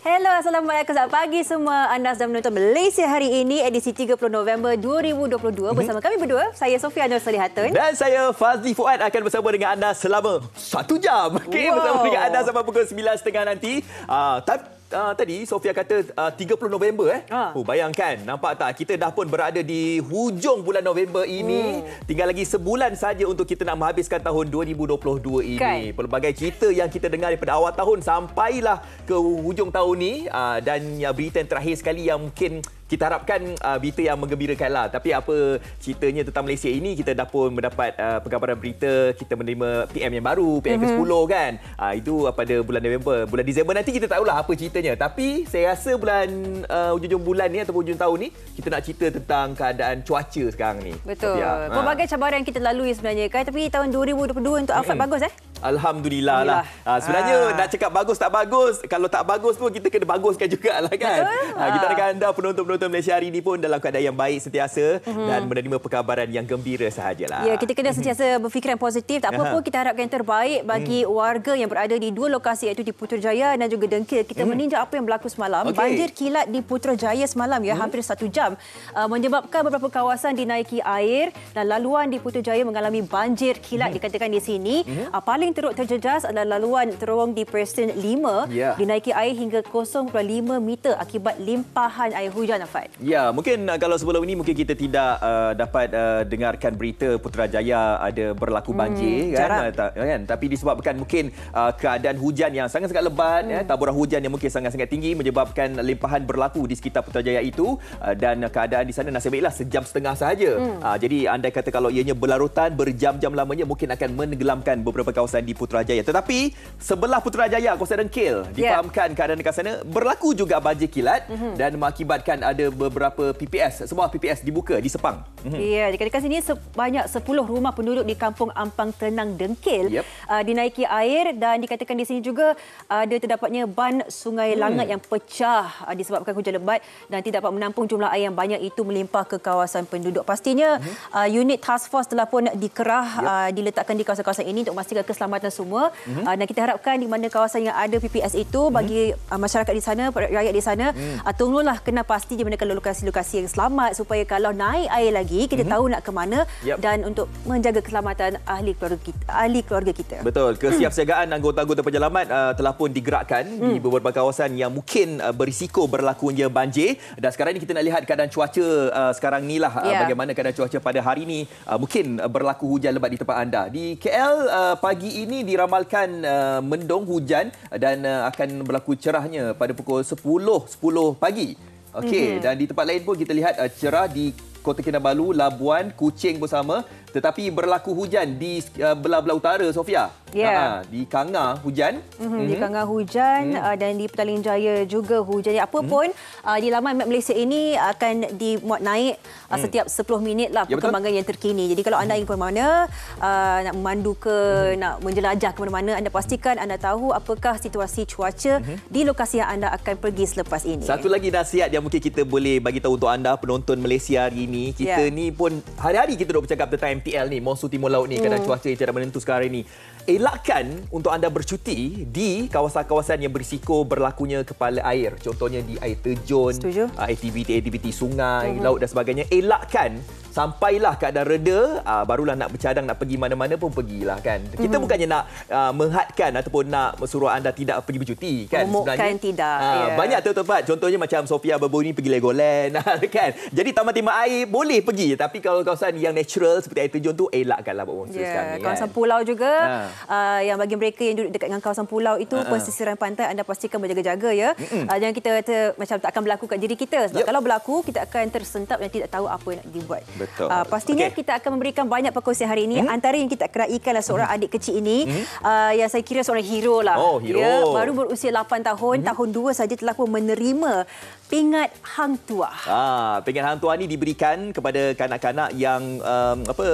Hello, Assalamualaikum. Selamat pagi semua. Anda sedang menonton Malaysia hari ini, edisi 30 November 2022. Bersama kami berdua, saya Sofia Nur Salihatun. Dan saya Fazli Fuad akan bersama dengan anda selama 1 jam. Okay, bersama dengan anda sampai pukul 9.30 nanti. Tadi Sofia kata 30 November. Bayangkan, nampak tak? Kita dah pun berada di hujung bulan November ini. Tinggal lagi sebulan saja untuk kita nak menghabiskan tahun 2022 ini. Kan? Pelbagai cerita yang kita dengar daripada awal tahun sampailah ke hujung tahun ni. Dan berita yang terakhir sekali yang mungkin kita harapkan berita yang menggembirakan lah. Tapi apa ceritanya tentang Malaysia ini, kita dah pun mendapat perkabaran berita, kita menerima PM yang baru, PM ke-10 kan. Itu pada bulan November. Bulan Disember nanti kita tahulah apa ceritanya. Tapi saya rasa bulan hujung bulan ni ataupun hujung tahun ni, kita nak cerita tentang keadaan cuaca sekarang ni. Betul. Pelbagai cabaran yang kita lalui sebenarnya kan. Tapi tahun 2022 untuk Alfred bagus Alhamdulillah lah. Sebenarnya nak cakap bagus tak bagus, kalau tak bagus pun kita kena baguskan jugalah kan. Kita dengan anda penonton-penonton Malaysia hari ini pun dalam keadaan yang baik sentiasa dan menerima perkabaran yang gembira sahajalah. Ya, kita kena sentiasa berfikiran positif. Tak apa pun, kita harapkan yang terbaik bagi warga yang berada di dua lokasi, iaitu di Putrajaya dan juga Dengkil. Kita meninjau apa yang berlaku semalam. Banjir kilat di Putrajaya semalam hampir 1 jam. Menyebabkan beberapa kawasan dinaiki air dan laluan di Putrajaya mengalami banjir kilat dikatakan di sini. Paling teruk terjejas adalah laluan terowong di Preston 5 dinaiki air hingga 0.5 meter akibat limpahan air hujan, Afad. Ya, mungkin kalau sebelum ini mungkin kita tidak dapat dengarkan berita Putrajaya ada berlaku banjir kan. Tapi disebabkan mungkin keadaan hujan yang sangat-sangat lebat, taburan hujan yang mungkin sangat-sangat tinggi menyebabkan limpahan berlaku di sekitar Putrajaya itu, dan keadaan di sana nasib baiklah sejam setengah sahaja. Jadi andai kata kalau ianya berlarutan berjam-jam lamanya, mungkin akan menenggelamkan beberapa kawasan di Putrajaya. Tetapi sebelah Putrajaya, kawasan Dengkil, difahamkan keadaan dekat sana berlaku juga banjir kilat dan mengakibatkan ada beberapa PPS, semua PPS dibuka di Sepang. Ya, dikatakan sini sebanyak 10 rumah penduduk di Kampung Ampang Tenang Dengkil dinaiki air, dan dikatakan di sini juga ada terdapatnya ban Sungai Langat yang pecah disebabkan hujan lebat dan tidak dapat menampung jumlah air yang banyak itu melimpah ke kawasan penduduk. Pastinya unit task force telah pun dikerah diletakkan di kawasan-kawasan ini untuk memastikan keselamatan semua. Dan kita harapkan di mana kawasan yang ada PPS itu, bagi masyarakat di sana, rakyat di sana, tolonglah kena pasti di mana lokasi-lokasi yang selamat supaya kalau naik air lagi kita tahu nak ke mana dan untuk menjaga keselamatan ahli keluarga kita. Betul. Kesiapsiagaan anggota-anggota penyelamat telah pun digerakkan di beberapa kawasan yang mungkin berisiko berlakunya banjir. Dan sekarang ini kita nak lihat keadaan cuaca sekarang ni lah. Bagaimana keadaan cuaca pada hari ini. Mungkin berlaku hujan lebat di tempat anda. Di KL pagi ini diramalkan mendung hujan dan akan berlaku cerahnya pada pukul 10 pagi. Okey, dan di tempat lain pun kita lihat cerah di Kota Kinabalu, Labuan, Kuching pun sama. Tetapi berlaku hujan di belah-belah utara, Sofia. Di Kanga hujan. Di Kanga hujan dan di Petaling Jaya juga hujan. Apa pun, di laman Map Malaysia ini akan dimuat naik setiap 10 minit lah perkembangan yang terkini. Jadi kalau anda ingin ke mana, nak memandu ke, nak menjelajah ke mana-mana, anda pastikan anda tahu apakah situasi cuaca di lokasi yang anda akan pergi selepas ini. Satu lagi nasihat yang mungkin kita boleh bagi tahu untuk anda penonton Malaysia hari ini. Kita ni pun hari-hari kita duk bercakap tentang MTL ni, monsun timur laut ni, keadaan cuaca yang tidak menentu sekarang ini. Elakkan untuk anda bercuti di kawasan-kawasan yang berisiko berlakunya kepala air. Contohnya di air terjun, aktiviti-aktiviti sungai, laut dan sebagainya. Elakkan sampailah keadaan reda, barulah nak bercadang, nak pergi mana-mana pun pergilah kan. Kita bukannya nak menghadkan ataupun nak suruh anda tidak pergi bercuti kan. Sebenarnya tidak. Banyak tempat, contohnya macam Sofia baru ni pergi Legoland kan. Jadi taman timah air boleh pergi, tapi kalau kawasan yang natural seperti air terjun tu elakkanlah buat sekarang ni. Kawasan pulau juga, yang bagi mereka yang duduk dekat dengan kawasan pulau itu, pesisiran pantai, anda pastikan berjaga-jaga ya. Jangan kita macam tak akan berlaku kat diri kita. Sebab kalau berlaku, kita akan tersentap dan tidak tahu apa yang nak dibuat. Betul. Pastinya kita akan memberikan banyak perkongsian hari ini. Antara yang kita keraikanlah seorang adik kecil ini, yang saya kira seorang hero lah. Hero. Dia baru berusia 8 tahun, tahun 2 saja telah pun menerima pingat Hang Tuah. Pingat Hang Tuah ni diberikan kepada kanak-kanak yang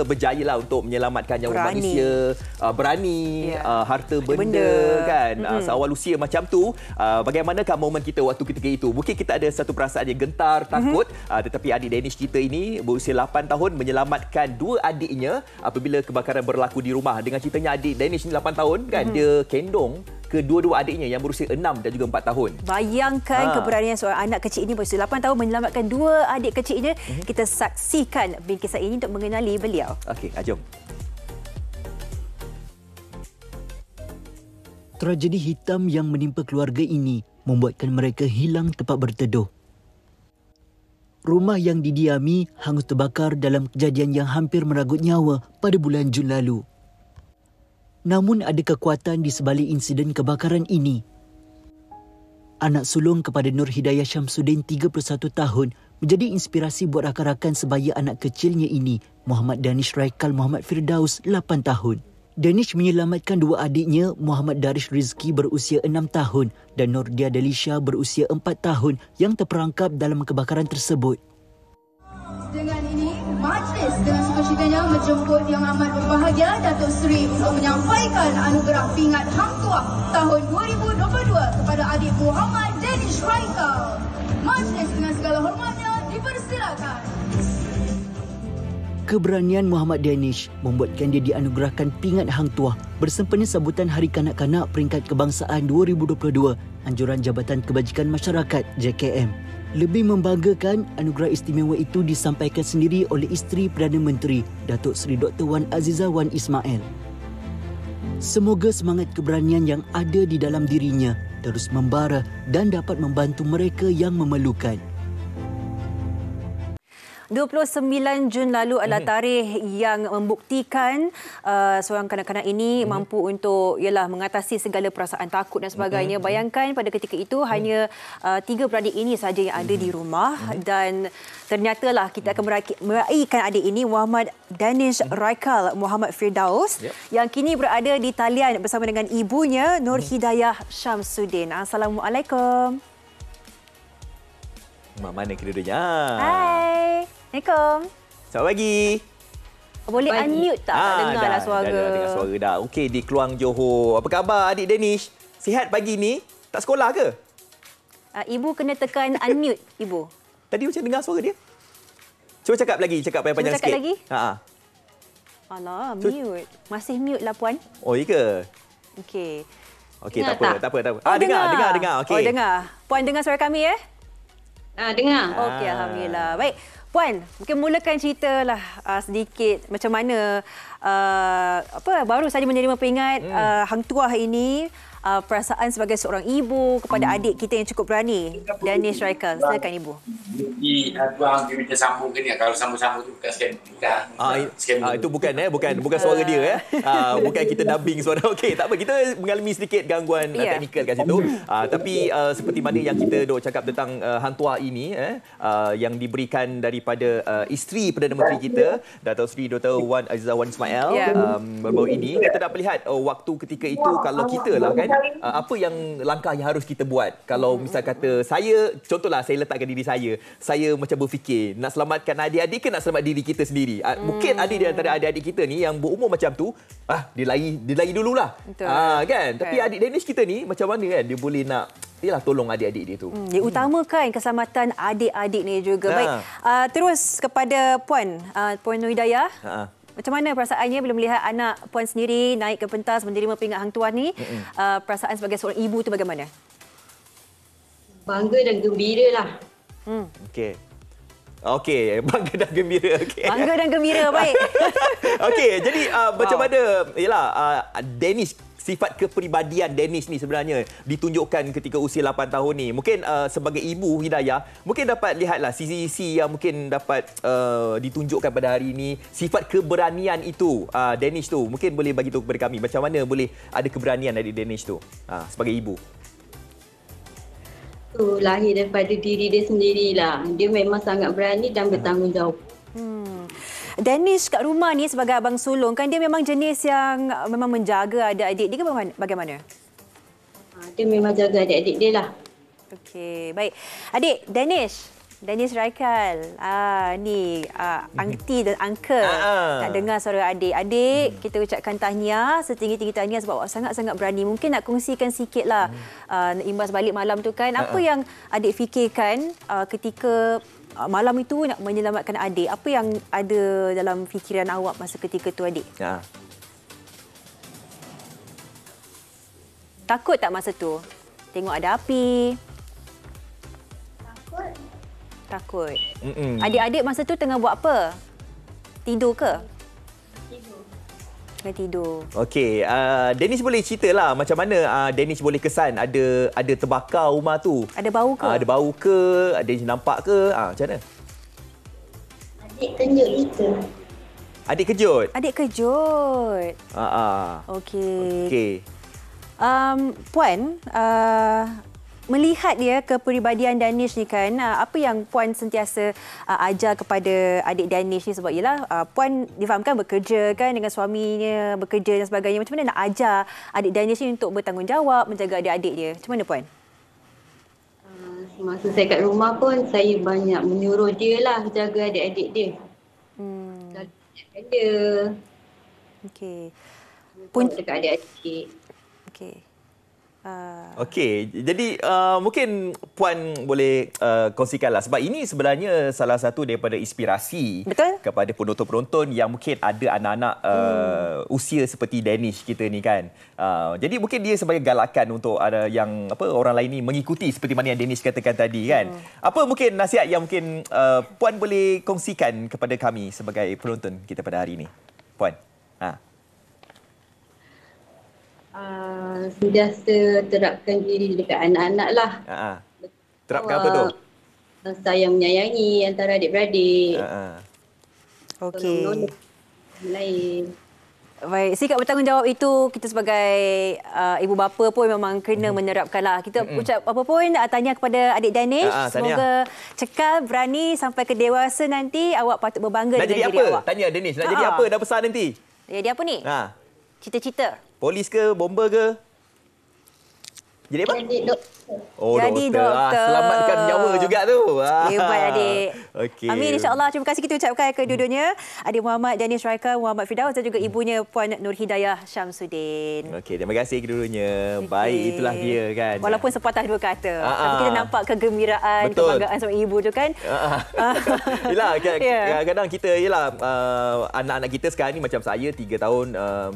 berjaya lah untuk menyelamatkan nyawa manusia, berani, harta benda kan. Seawal usia macam tu, bagaimanakah momen kita waktu ketika itu? Mungkin kita ada satu perasaan yang gentar, takut, tetapi adik Danish kita ini berusia 8 tahun menyelamatkan dua adiknya apabila kebakaran berlaku di rumah. Dengan ceritanya adik Danish ni 8 tahun kan, dia kendong kedua-dua adiknya yang berusia 6 dan juga 4 tahun. Bayangkan keberanian seorang anak kecil ini berusia 8 tahun menyelamatkan dua adik kecilnya. Kita saksikan bingkisan ini untuk mengenali beliau. Okey, jom. Tragedi hitam yang menimpa keluarga ini membuatkan mereka hilang tempat berteduh. Rumah yang didiami hangus terbakar dalam kejadian yang hampir merenggut nyawa pada bulan Jun lalu. Namun ada kekuatan di sebalik insiden kebakaran ini. Anak sulung kepada Nur Hidayah Syamsuddin 31 tahun menjadi inspirasi buat rakan-rakan sebaya anak kecilnya ini, Muhammad Danish Raikal Muhammad Firdaus 8 tahun. Danish menyelamatkan dua adiknya, Muhammad Darish Rizki berusia 6 tahun dan Nordia Delisha berusia 4 tahun yang terperangkap dalam kebakaran tersebut. Dengan ini, majlis dengan sukacitanya menjemput Yang Amat Berbahagia Datuk Seri untuk menyampaikan anugerah pingat Hang Tuah tahun 2022 kepada adik Muhammad Danish Raikal. Majlis dengan segala hormatnya dipersilakan. Keberanian Muhammad Danish membuatkan dia dianugerahkan pingat Hang Tuah bersempena sambutan Hari Kanak-Kanak Peringkat Kebangsaan 2022 Anjuran Jabatan Kebajikan Masyarakat JKM. Lebih membanggakan, anugerah istimewa itu disampaikan sendiri oleh isteri Perdana Menteri Datuk Seri Dr. Wan Azizah Wan Ismail. Semoga semangat keberanian yang ada di dalam dirinya terus membara dan dapat membantu mereka yang memerlukan. 29 Jun lalu adalah tarikh yang membuktikan seorang kanak-kanak ini mampu untuk mengatasi segala perasaan takut dan sebagainya. Bayangkan pada ketika itu hanya 3 beradik ini saja yang ada di rumah dan ternyatalah kita akan meraihkan adik ini, Muhammad Danish Raikal Muhammad Firdaus yang kini berada di talian bersama dengan ibunya Nur Hidayah Syamsuddin. Assalamualaikum. Mana kedua-duanya? Hai. Assalamualaikum. Selamat pagi. Boleh unmute tak? Dengarlah suara. Dah dengar suara dah. Okey, di Keluang Johor. Apa khabar adik Danish? Sihat pagi ni? Tak sekolah ke? Ibu kena tekan unmute, ibu. Tadi macam dengar suara dia. Cuba cakap lagi, cakap panjang-panjang sikit. Cakap lagi? Alah, mute. Masih mute lah, Puan. Oh, iya ke? Okey. Okey, tak apa. Dengar. Okey. Oh, dengar. Puan dengar suara kami, Dengar. Okey, alhamdulillah. Baik. Puan, mungkin mulakan ceritalah sedikit macam mana baru saja menerima peringat Hang Tuah ini, perasaan sebagai seorang ibu kepada adik kita yang cukup berani, Danish Raikal. Silakan ibu. Tuang kita sambung ke ni, kalau sambung-sambung tu bukan scam. Itu bukan suara dia bukan kita dubbing suara. Okey, tak apa, kita mengalami sedikit gangguan teknikal kat situ. Tapi seperti mana yang kita dok cakap tentang Hang Tuah ini yang diberikan daripada isteri Perdana Menteri kita, Datuk Seri Dr. Wan Azizah Wan Ismail baru-baru ini. Kita dapat lihat waktu ketika itu, kalau kita lah kan, apa yang langkah yang harus kita buat. Kalau misal kata saya, contohlah saya letakkan diri saya macam berfikir nak selamatkan adik-adik ke nak selamat diri kita sendiri. Mungkin ada di antara adik-adik kita ni yang berumur macam tu, dia lari dululah. Kan? Tapi adik Danish kita ni macam mana kan dia boleh nak tolong adik-adik dia tu. Dia utamakan keselamatan adik-adik ni juga. Baik, terus kepada Puan Nur Hidayah. Macam mana perasaannya bila melihat anak Puan sendiri naik ke pentas menerima peringat Hang Tuah ni? Perasaan sebagai seorang ibu tu bagaimana? Bangga dan gembira lah. Okey, bangga dan gembira. Bangga dan gembira, baik. Okey, jadi macam mana Danish, sifat kepribadian Danish ni sebenarnya ditunjukkan ketika usia 8 tahun ni. Mungkin sebagai ibu Hidayah, mungkin dapat lihatlah sisi-sisi yang mungkin dapat ditunjukkan pada hari ini. Sifat keberanian itu, Danish tu, mungkin boleh bagi tahu kepada kami macam mana boleh ada keberanian dari Danish tu sebagai ibu. Lahir daripada diri dia sendirilah. Dia memang sangat berani dan bertanggungjawab. Danish kat rumah ni sebagai abang sulung, kan dia memang jenis yang memang menjaga adik-adik dia ke bagaimana? Dia memang jaga adik-adik dia lah. Okey, baik. Adik, Danish, Danish Raikal. Ni aunty dan uncle nak dengar suara adik. Adik, kita ucapkan tahniah, setinggi-tinggi tahniah sebab awak sangat-sangat berani. Mungkin nak kongsikan sikitlah imbas balik malam tu kan. Apa yang adik fikirkan ketika malam itu nak menyelamatkan adik? Apa yang ada dalam fikiran awak masa ketika tu, adik? Takut tak masa tu? Tengok ada api? Takut. Adik-adik masa tu tengah buat apa? Tidur ke? Tidur. Okey, Danish boleh ceritalah macam mana Danish boleh kesan ada terbakar rumah tu. Ada bau ke? Ada bau ke? Danish nampak ke? Macam mana? Adik kejut kita. Adik kejut? Adik kejut. Okey. Puan, melihat dia kepribadian Danish ni kan, apa yang Puan sentiasa ajar kepada adik Danish ni? Sebab yelah, Puan difahamkan bekerja kan dengan suaminya, bekerja dan sebagainya. Macam mana nak ajar adik Danish ni untuk bertanggungjawab, menjaga adik-adik dia? Macam mana, Puan? Masa saya kat rumah pun, saya banyak menyuruh dia lah jaga adik-adik dia. Jaga dia. Okey. Dekat adik-adik. Okey. Okey, jadi mungkin Puan boleh kongsikanlah sebab ini sebenarnya salah satu daripada inspirasi kepada penonton-penonton yang mungkin ada anak-anak usia seperti Danish kita ni kan. Jadi mungkin dia sebagai galakan untuk ada yang orang lain ni mengikuti seperti mana yang Danish katakan tadi kan. Apa mungkin nasihat yang mungkin Puan boleh kongsikan kepada kami sebagai penonton kita pada hari ini? Puan. Sentiasa terapkan diri dekat anak-anak lah. Terapkan apa tu? Sayang menyayangi antara adik-beradik. Okey. Lain. Baik, sikap bertanggungjawab itu kita sebagai ibu bapa pun memang kena menerapkanlah. Kita ucap apa pun tanya kepada adik Danish, semoga cekal, berani sampai ke dewasa nanti. Awak patut berbangga dengan diri awak. Tanya Danish, nak jadi apa dah besar nanti? Jadi apa ni? Cita-cita. Polis ke, bomber ke? Jadi apa? Jadi doktor. Jadi doktor. Selamatkan nyawa juga tu. Hebat adik. Okay. Amin, insyaAllah. Terima kasih kita ucapkan kedua-duanya. Adik Muhammad Danish Raikal, Muhammad Firdaus dan juga ibunya Puan Nur Hidayah Syamsuddin. Okey, terima kasih kedua-duanya. Baik, itulah dia kan. Walaupun sepatah dua kata. Tapi kita nampak kegembiraan, kebanggaan sama ibu tu kan. Yelah, kadang-kadang kita, anak-anak kita sekarang ni macam saya 3 tahun,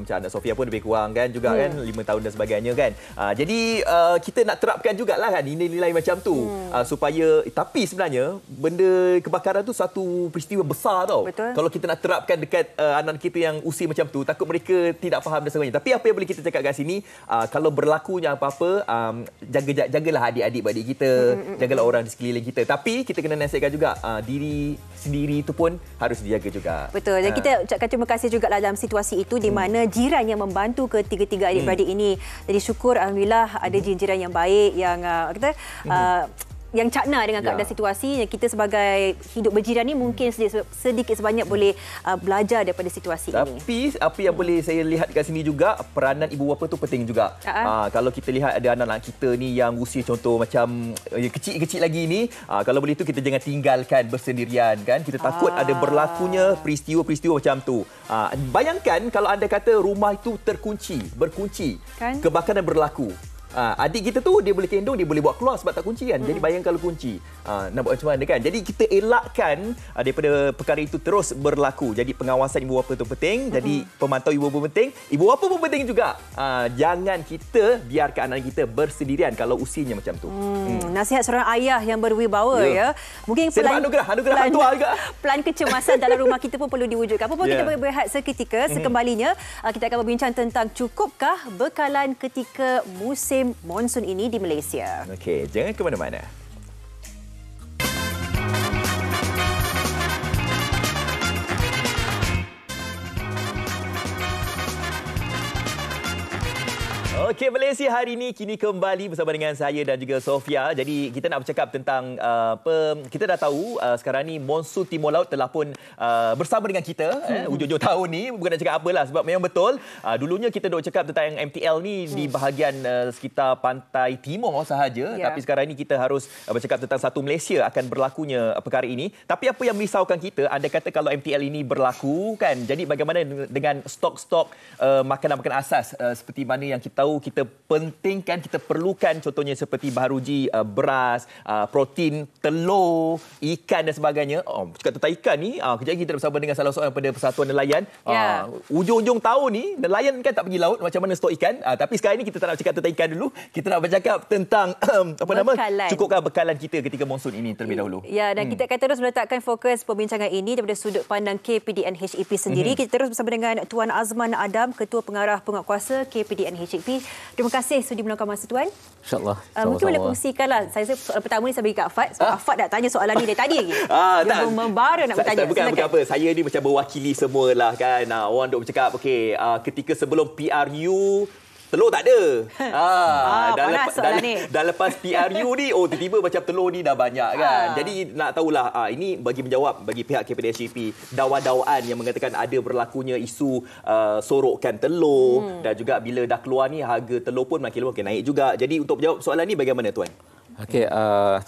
macam anak Sofia pun lebih kurang kan juga kan, 5 tahun dan sebagainya kan. Jadi kita nak terapkan jugalah kan nilai-nilai macam tu supaya, tapi sebenarnya benda kebakaran tu satu peristiwa besar tau. Betul. Kalau kita nak terapkan dekat anak kita yang usia macam tu, takut mereka tidak faham dan sebagainya. Tapi apa yang boleh kita cakap kat sini, kalau berlakunya apa-apa, jagalah adik-adik kita, jagalah orang di sekeliling kita. Tapi kita kena nasihatkan juga diri sendiri itu pun harus dijaga juga. Betul. Dan kita ucapkan terima kasih juga dalam situasi itu di mana jiran yang membantu ketiga-tiga adik-beradik ini. Jadi syukur alhamdulillah ada jiran yang baik yang yang cakna dengan keadaan situasi. Kita sebagai hidup berjiran ni mungkin sedikit sebanyak boleh belajar daripada situasi ini. Tapi apa yang boleh saya lihat kat sini juga, peranan ibu bapa tu penting juga. Kalau kita lihat ada anak-anak kita ni yang usia contoh macam kecil-kecil lagi ni, kalau boleh tu kita jangan tinggalkan bersendirian kan. Kita takut ada berlakunya peristiwa-peristiwa macam tu. Bayangkan kalau anda kata rumah itu berkunci kan? Kebakaran berlaku. Adik kita tu dia boleh kendung, dia boleh buat keluar sebab tak kunci kan. Jadi bayangkan kalau kunci, nak buat macam mana kan. Jadi kita elakkan daripada perkara itu terus berlaku. Jadi pengawasan ibu bapa tu penting. Jadi pemantau ibu bapa penting. Ibu bapa pun penting juga. Jangan kita biarkan anak kita bersendirian kalau usianya macam tu. Nasihat seorang ayah yang berwibawa ya. Mungkin anugerah hang tua juga. Plan kecemasan dalam rumah kita pun perlu diwujudkan. Apa pun kita boleh berehat seketika. Sekembalinya kita akan berbincang tentang cukupkah bekalan ketika musim monsun ini di Malaysia. Okey, jangan ke mana-mana. Okey, Malaysia hari ini kini kembali bersama dengan saya dan juga Sofia. Jadi kita nak bercakap tentang kita dah tahu sekarang ni monsun timur laut telah pun bersama dengan kita hujung-hujung tahun ni. Bukan nak cakap apalah sebab memang betul. Dulunya kita duk cakap tentang MTL ni di bahagian sekitar pantai timur sahaja, tapi sekarang ni kita harus bercakap tentang satu Malaysia akan berlakunya perkara ini. Tapi apa yang merisaukan kita, anda kata kalau MTL ini berlaku kan, jadi bagaimana dengan stok-stok makanan-makanan asas seperti mana yang kita tahu kita pentingkan, kita perlukan, contohnya seperti baharuji, beras, protein, telur, ikan dan sebagainya. Cakap tentang ikan ni, kejap lagi kita bersama dengan salah seorang daripada Persatuan Nelayan. Ujung-ujung tahun ni, nelayan kan tak pergi laut, macam mana stok ikan. Tapi sekarang ni kita tak nak bercakap tentang ikan dulu. Kita nak bercakap tentang cukupkah bekalan kita ketika monsun ini terlebih dahulu. Ya, dan kita akan terus meletakkan fokus perbincangan ini daripada sudut pandang KPDN HEP sendiri. Kita terus bersama dengan Tuan Azman Adam, Ketua Pengarah Penguatkuasa KPDN HEP. Terima kasih sudi meluangkan masa Tuan. InsyaAllah. Mungkin boleh kongsikanlah. Saya soalan pertama ni saya bagi kat Afad. Sebab Afad dah tanya soalan ni dari tadi lagi. Dia membara nak bertanya. Bukan apa. Saya ni macam mewakili semualah kan. Orang duk bercakap, okey, ketika sebelum PRU, telur tak ada. Dah lepas PRU ni, tiba-tiba macam telur ni dah banyak kan. Jadi nak tahulah, ini bagi menjawab bagi pihak KPDHP, dakwaan yang mengatakan ada berlakunya isu sorokkan telur dan juga bila dah keluar ni harga telur pun makin naik juga. Jadi untuk menjawab soalan ni bagaimana Tuan? Okey,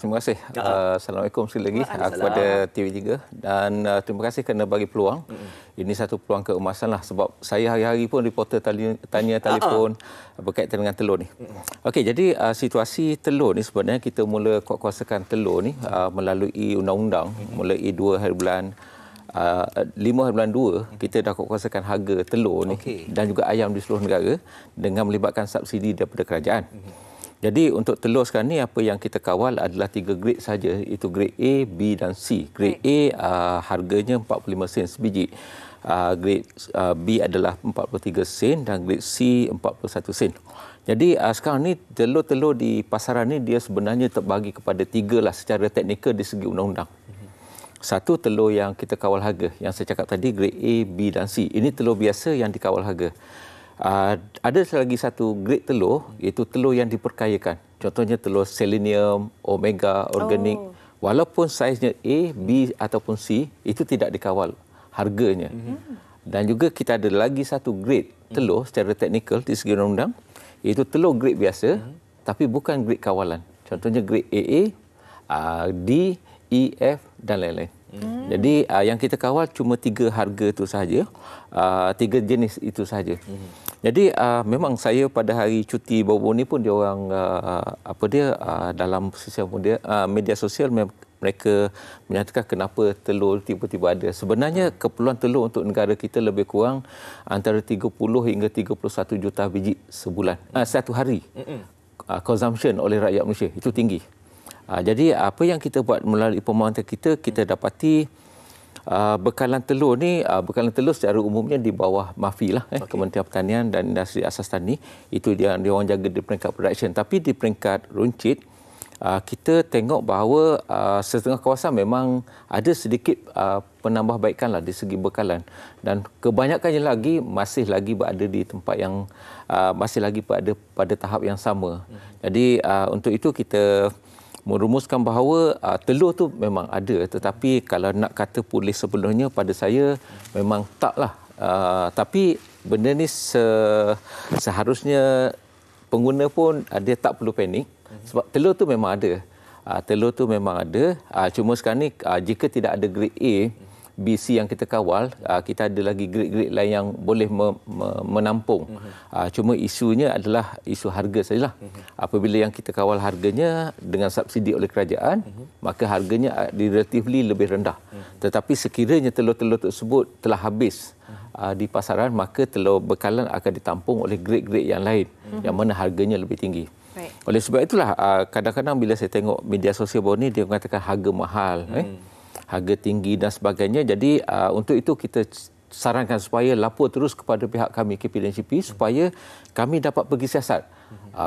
terima kasih. Assalamualaikum sekali lagi kepada TV3 dan terima kasih kerana bagi peluang. Ini satu peluang keemasan lah sebab saya hari-hari pun reporter tanya telefon berkaitan dengan telur ni. Okey, jadi situasi telur ni sebenarnya kita mula kuatkuasakan telur ni melalui undang-undang mulai 5 hari bulan 2 kita dah kuatkuasakan harga telur ni dan juga ayam di seluruh negara dengan melibatkan subsidi daripada kerajaan. Jadi untuk telur sekarang ni apa yang kita kawal adalah 3 grade saja, iaitu grade A, B dan C. Grade A harganya 45 sen sebiji. Grade B adalah 43 sen dan grade C 41 sen. Jadi sekarang ni telur-telur di pasaran ni dia sebenarnya terbagi kepada 3 lah secara teknikal di segi undang-undang. Satu telur yang kita kawal harga, yang saya cakap tadi grade A, B dan C. Ini telur biasa yang dikawal harga. Ada lagi satu grade telur, iaitu telur yang diperkayakan. Contohnya telur selenium, omega, organik. Walaupun saiznya A, B ataupun C, itu tidak dikawal harganya. Dan juga kita ada lagi satu grade telur secara teknikal di segi undang-undang, iaitu telur grade biasa, tapi bukan grade kawalan. Contohnya grade AA, D, E, F dan lain-lain. Jadi yang kita kawal cuma 3 harga itu sahaja, 3 jenis itu sahaja. Jadi memang saya pada hari cuti baru-baru ni pun dia orang dalam sosial media sosial mereka menyatakan kenapa telur tiba-tiba ada. Sebenarnya keperluan telur untuk negara kita lebih kurang antara 30 hingga 31 juta biji sebulan, satu hari. Consumption oleh rakyat Malaysia itu tinggi. Jadi apa yang kita buat melalui pemantauan kita dapati bekalan telur ni, bekalan telur secara umumnya di bawah MAFI lah, Kementerian Pertanian dan Industri Asas Tani, itu dia orang jaga di peringkat production. Tapi di peringkat runcit, kita tengok bahawa setengah kawasan memang ada sedikit penambahbaikan lah di segi bekalan, dan kebanyakannya lagi masih lagi berada di tempat yang masih lagi pada tahap yang sama. Jadi untuk itu kita merumuskan bahawa telur tu memang ada, tetapi kalau nak kata pulih sepenuhnya pada saya memang taklah. Tapi benda ni seharusnya pengguna pun dia tak perlu panik sebab telur tu memang ada. Telur tu memang ada. Cuma sekarang ni jika tidak ada grade A, B, C yang kita kawal, kita ada lagi grade-grade lain yang boleh menampung. Cuma isunya adalah isu harga sajalah. Apabila yang kita kawal harganya dengan subsidi oleh kerajaan, maka harganya relatively lebih rendah. Tetapi sekiranya telur-telur tersebut telah habis di pasaran, maka telur bekalan akan ditampung oleh grade-grade yang lain yang mana harganya lebih tinggi. Oleh sebab itulah kadang-kadang bila saya tengok media sosial baru ni, dia mengatakan harga mahal, harga tinggi dan sebagainya. Jadi untuk itu kita sarankan supaya lapor terus kepada pihak kami KPDHP supaya kami dapat pergi siasat.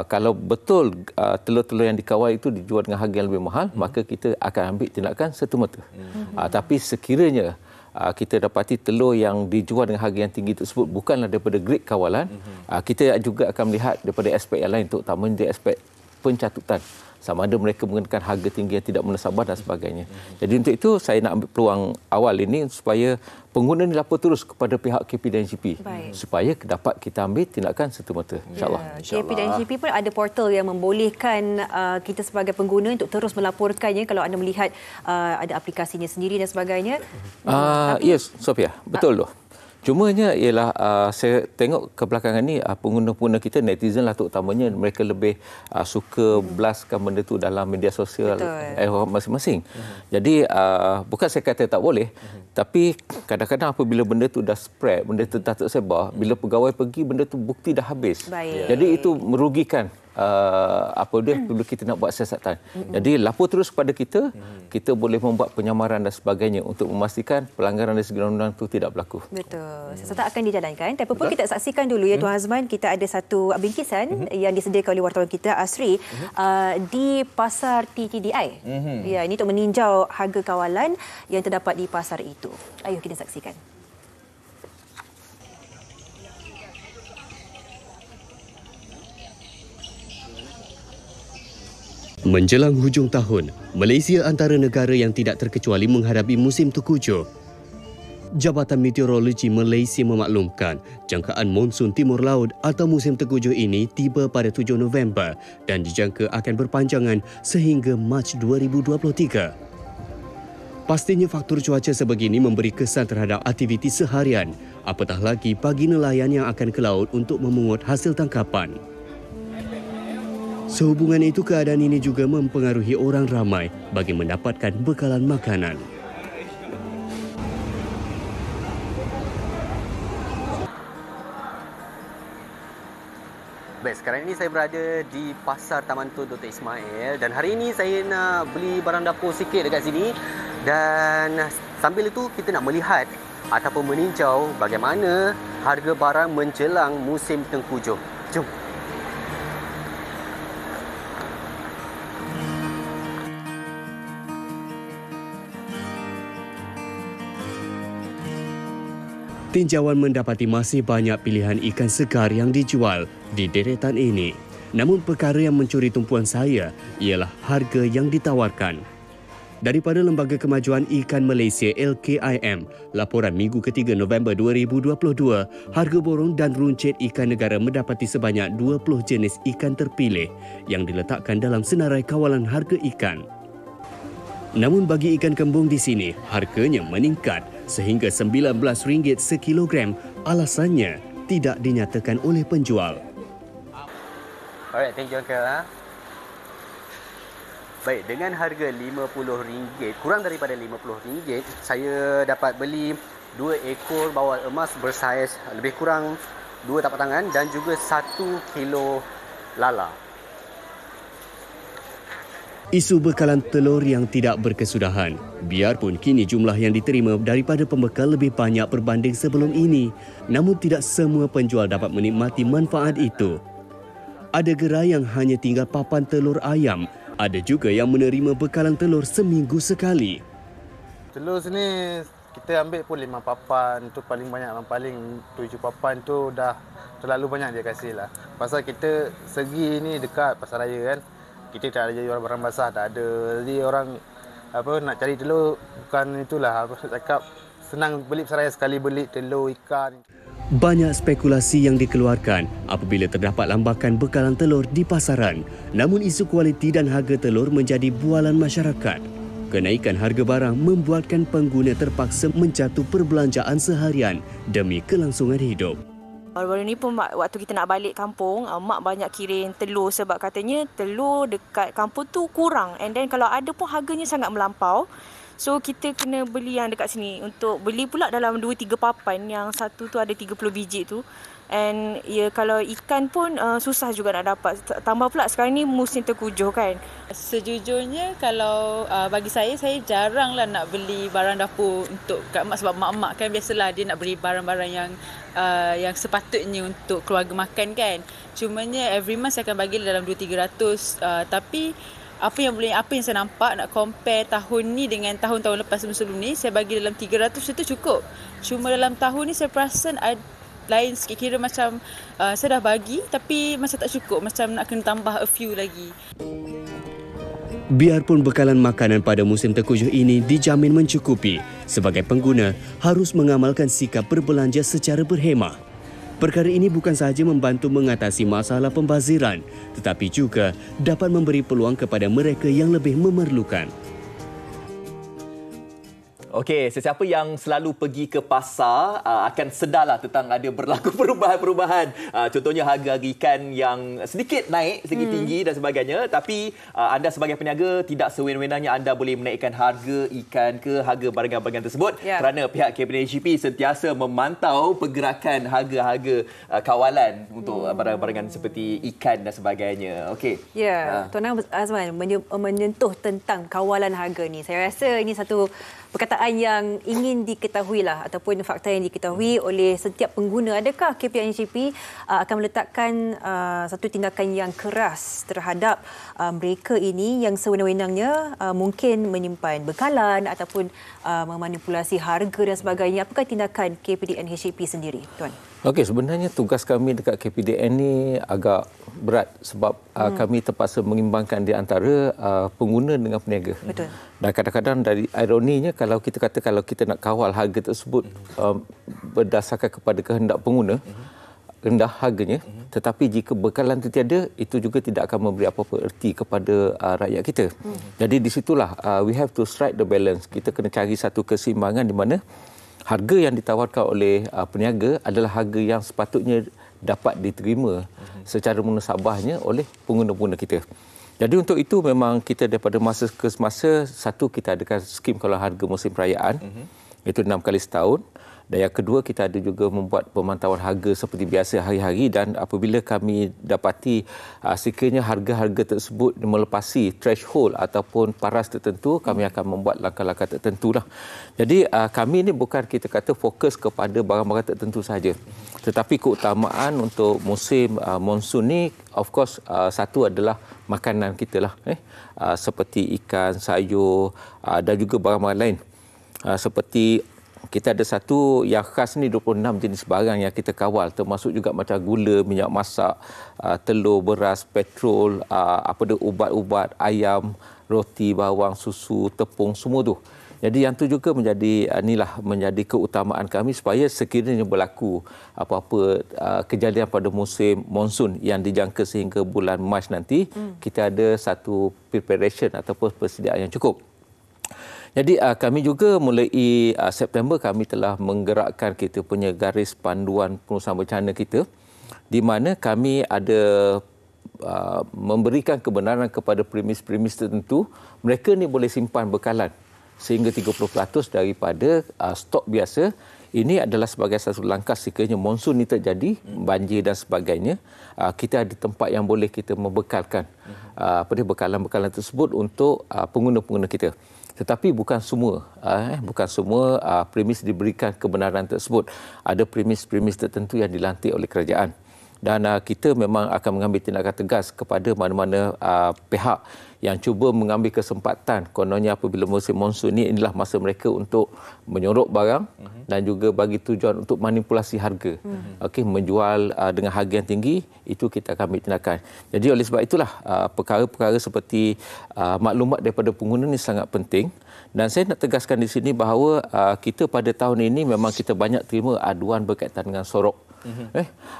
Kalau betul telur-telur yang dikawal itu dijual dengan harga yang lebih mahal, maka kita akan ambil tindakan serta-merta. Tapi sekiranya kita dapati telur yang dijual dengan harga yang tinggi tersebut bukanlah daripada grade kawalan. Kita juga akan melihat daripada aspek yang lain, terutama di aspek pencatutan. Sama ada mereka menggunakan harga tinggi yang tidak menasabah dan sebagainya. Jadi untuk itu saya nak ambil peluang awal ini supaya pengguna ini lapor terus kepada pihak KP dan GP supaya dapat kita ambil tindakan serta-merta, insyaAllah. KP dan GP pun ada portal yang membolehkan kita sebagai pengguna untuk terus melaporkannya kalau anda melihat ada aplikasinya sendiri dan sebagainya. Yes, Sophia, betul tu. Cumanya ialah saya tengok kebelakangan ni pengguna-pengguna kita, netizen lah terutamanya, mereka lebih suka blastkan benda tu dalam media sosial masing-masing. Jadi bukan saya kata tak boleh, tapi kadang-kadang apabila benda tu dah spread, benda tu dah tersebar, bila pegawai pergi benda tu bukti dah habis. Jadi itu merugikan perlu kita nak buat siasatan. Jadi lapor terus kepada kita, kita boleh membuat penyamaran dan sebagainya untuk memastikan pelanggaran dari segi undang-undang itu tidak berlaku. Betul. Siasatan akan dijalankan. Tapi pun kita saksikan dulu ya Tuan Azman, kita ada satu bingkisan yang disediakan oleh wartawan kita Asri di pasar TTDI. Ya, ini untuk meninjau harga kawalan yang terdapat di pasar itu. Ayuh kita saksikan. Menjelang hujung tahun, Malaysia antara negara yang tidak terkecuali menghadapi musim tengkujuh. Jabatan Meteorologi Malaysia memaklumkan jangkaan monsun timur laut atau musim tengkujuh ini tiba pada 7 November dan dijangka akan berpanjangan sehingga Mac 2023. Pastinya faktor cuaca sebegini memberi kesan terhadap aktiviti seharian, apatah lagi bagi nelayan yang akan ke laut untuk memungut hasil tangkapan. Sehubungan itu, keadaan ini juga mempengaruhi orang ramai bagi mendapatkan bekalan makanan. Baik, sekarang ini saya berada di Pasar Taman Tun Dr. Ismail dan hari ini saya nak beli barang dapur sikit dekat sini dan sambil itu kita nak melihat ataupun meninjau bagaimana harga barang menjelang musim tengkujuh. Jom. Tinjauan mendapati masih banyak pilihan ikan segar yang dijual di deretan ini. Namun perkara yang mencuri tumpuan saya ialah harga yang ditawarkan. Daripada Lembaga Kemajuan Ikan Malaysia LKIM, laporan minggu ketiga November 2022, harga borong dan runcit ikan negara mendapati sebanyak 20 jenis ikan terpilih yang diletakkan dalam senarai kawalan harga ikan. Namun bagi ikan kembung di sini, harganya meningkat sehingga RM19 sekilogram. Alasannya tidak dinyatakan oleh penjual. Alright, thank you Uncle. Baik, dengan harga RM50, kurang daripada RM50, saya dapat beli 2 ekor bawal emas bersaiz lebih kurang 2 tapak tangan dan juga 1 kilo lala. Isu bekalan telur yang tidak berkesudahan. Biarpun kini jumlah yang diterima daripada pembekal lebih banyak berbanding sebelum ini, namun tidak semua penjual dapat menikmati manfaat itu. Ada gerai yang hanya tinggal papan telur ayam, ada juga yang menerima bekalan telur seminggu sekali. Telur sini kita ambil pun 5 papan, tu paling banyak, paling 7 papan tu dah terlalu banyak dia kasih lah. Pasal kita segi ni dekat pasar raya kan. Kita tak ada jual barang basah, tak ada. Jadi orang nak cari telur bukan itulah cakap senang beli pasar raya sekali beli telur ikan. Banyak spekulasi yang dikeluarkan apabila terdapat lambakan bekalan telur di pasaran. Namun isu kualiti dan harga telur menjadi bualan masyarakat. Kenaikan harga barang membuatkan pengguna terpaksa menjatuh perbelanjaan seharian demi kelangsungan hidup. Baru-baru ni pun waktu kita nak balik kampung, mak banyak kirim telur sebab katanya telur dekat kampung tu kurang. And then kalau ada pun harganya sangat melampau. So kita kena beli yang dekat sini. Untuk beli pula dalam 2-3 papan, yang satu tu ada 30 biji tu. And ya, kalau ikan pun susah juga nak dapat. Tambah pula sekarang ni musim tengkujuh kan. Sejujurnya kalau bagi saya jaranglah nak beli barang dapur untuk kat mak, sebab mak-mak kan biasalah dia nak beli barang-barang yang sepatutnya untuk keluarga makan kan. Cumanya every month saya akan bagi dalam 200-300 tapi apa yang saya nampak, nak compare tahun ni dengan tahun-tahun lepas sebelum ni, saya bagi dalam 300 itu cukup. Cuma dalam tahun ni saya perasan lain sikit, kira macam saya dah bagi tapi macam tak cukup, macam nak kena tambah a few lagi. Biarpun bekalan makanan pada musim tengkujuh ini dijamin mencukupi, sebagai pengguna harus mengamalkan sikap berbelanja secara berhemah. Perkara ini bukan sahaja membantu mengatasi masalah pembaziran, tetapi juga dapat memberi peluang kepada mereka yang lebih memerlukan. Okey, sesiapa yang selalu pergi ke pasar akan sedarlah tentang ada berlaku perubahan-perubahan. Contohnya harga ikan yang sedikit naik, sedikit tinggi dan sebagainya. Tapi anda sebagai peniaga tidak sewenang-wenangnya anda boleh menaikkan harga ikan ke harga barang-barang tersebut. Kerana pihak KPDHP sentiasa memantau pergerakan harga-harga kawalan untuk barang-barang seperti ikan dan sebagainya. Okey. Ya, Tuan Azman menyentuh tentang kawalan harga ni. Saya rasa ini satu perkataan yang ingin diketahui lah, ataupun fakta yang diketahui oleh setiap pengguna. Adakah KPDHP akan meletakkan satu tindakan yang keras terhadap mereka ini yang sewenang-wenangnya mungkin menyimpan bekalan ataupun memanipulasi harga dan sebagainya? Apakah tindakan KPDHP sendiri, Tuan? Okey, sebenarnya tugas kami dekat KPDN ni agak berat sebab kami terpaksa mengimbangkan di antara pengguna dengan peniaga. Betul. Dan kadang-kadang dari ironinya kalau kita nak kawal harga tersebut berdasarkan kepada kehendak pengguna, rendah harganya, tetapi jika bekalan itu tiada, itu juga tidak akan memberi apa-apa erti kepada rakyat kita. Jadi di situlah we have to strike the balance. Kita kena cari satu keseimbangan di mana harga yang ditawarkan oleh peniaga adalah harga yang sepatutnya dapat diterima secara munasabahnya oleh pengguna-pengguna kita. Jadi untuk itu memang kita daripada masa ke masa, satu kita adakan skim kalau harga musim perayaan, itu 6 kali setahun. Dan yang kedua, kita ada juga membuat pemantauan harga seperti biasa hari-hari, dan apabila kami dapati sekiranya harga-harga tersebut melepasi threshold ataupun paras tertentu, kami akan membuat langkah-langkah tertentu lah. Jadi kami ini bukan kita kata fokus kepada barang-barang tertentu saja. Tetapi keutamaan untuk musim monsun ni, of course, satu adalah makanan kita lah. Seperti ikan, sayur dan juga barang-barang lain. Seperti kita ada satu yang khas ni 26 jenis barang yang kita kawal, termasuk juga macam gula, minyak masak, telur, beras, petrol, ubat-ubat, ayam, roti, bawang, susu, tepung, semua tu. Jadi yang tu juga menjadi keutamaan kami supaya sekiranya berlaku apa-apa kejadian pada musim monsun yang dijangka sehingga bulan Mac nanti, kita ada satu preparation ataupun persediaan yang cukup. Jadi kami juga mulai September kami telah menggerakkan kita punya garis panduan pengurusan bencana kita, di mana kami ada memberikan kebenaran kepada premis-premis tertentu. Mereka ni boleh simpan bekalan sehingga 30% daripada stok biasa. Ini adalah sebagai satu langkah sekiranya monsun ini terjadi, banjir dan sebagainya, kita ada tempat yang boleh kita membekalkan bekalan-bekalan tersebut untuk pengguna-pengguna kita. Tetapi bukan semua premis diberikan kebenaran tersebut. Ada premis-premis tertentu yang dilantik oleh kerajaan. Dan kita memang akan mengambil tindakan tegas kepada mana-mana pihak yang cuba mengambil kesempatan. Kononnya apabila musim monsun ini, inilah masa mereka untuk menyorok barang dan juga bagi tujuan untuk manipulasi harga. Menjual dengan harga yang tinggi, itu kita akan ambil tindakan. Jadi oleh sebab itulah perkara-perkara seperti maklumat daripada pengguna ini sangat penting. Dan saya nak tegaskan di sini bahawa kita pada tahun ini memang kita banyak terima aduan berkaitan dengan sorok.